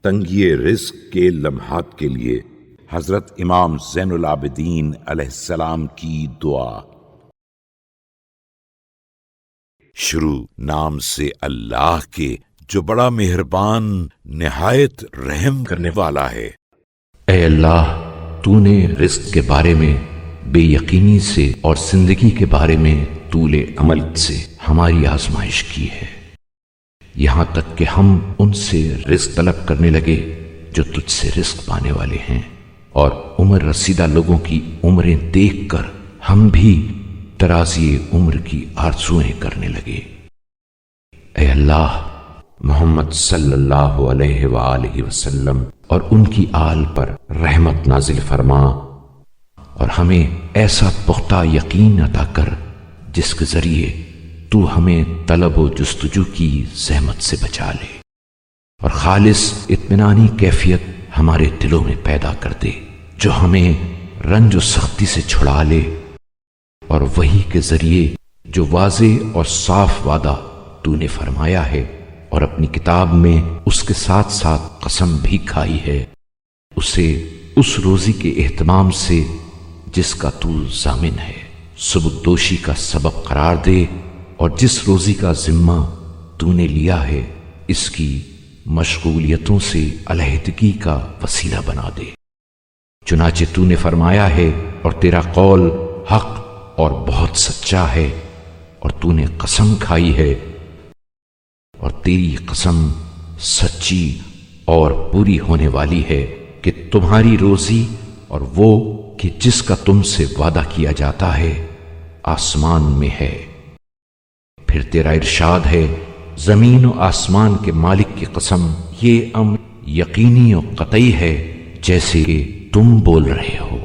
تنگی رزق کے لمحات کے لیے حضرت امام زین العابدین علیہ السلام کی دعا۔ شروع نام سے اللہ کے جو بڑا مہربان نہایت رحم کرنے والا ہے۔ اے اللہ، تو نے رزق کے بارے میں بے یقینی سے اور زندگی کے بارے میں طول عمل سے ہماری آزمائش کی ہے، یہاں تک کہ ہم ان سے رزق طلب کرنے لگے جو تجھ سے رزق پانے والے ہیں، اور عمر رسیدہ لوگوں کی عمریں دیکھ کر ہم بھی ترازی عمر کی آرزوئیں کرنے لگے۔ اے اللہ، محمد صلی اللہ علیہ وآلہ وسلم اور ان کی آل پر رحمت نازل فرما، اور ہمیں ایسا پختہ یقین عطا کر جس کے ذریعے تو ہمیں طلب و جستجو کی زحمت سے بچا لے، اور خالص اطمینانی کیفیت ہمارے دلوں میں پیدا کر دے جو ہمیں رنج و سختی سے چھڑا لے، اور وحی کے ذریعے جو واضح اور صاف وعدہ تو نے فرمایا ہے اور اپنی کتاب میں اس کے ساتھ ساتھ قسم بھی کھائی ہے، اسے اس روزی کے اہتمام سے جس کا تو ضامن ہے سبکدوشی کا سبب قرار دے، اور جس روزی کا ذمہ تو نے لیا ہے اس کی مشغولیتوں سے علیحدگی کا وسیلہ بنا دے۔ چنانچہ تو نے فرمایا ہے اور تیرا قول حق اور بہت سچا ہے، اور تو نے قسم کھائی ہے اور تیری قسم سچی اور پوری ہونے والی ہے کہ تمہاری روزی اور وہ کہ جس کا تم سے وعدہ کیا جاتا ہے آسمان میں ہے۔ پھر تیرا ارشاد ہے، زمین و آسمان کے مالک کی قسم، یہ امر یقینی و قطعی ہے جیسے کہ تم بول رہے ہو۔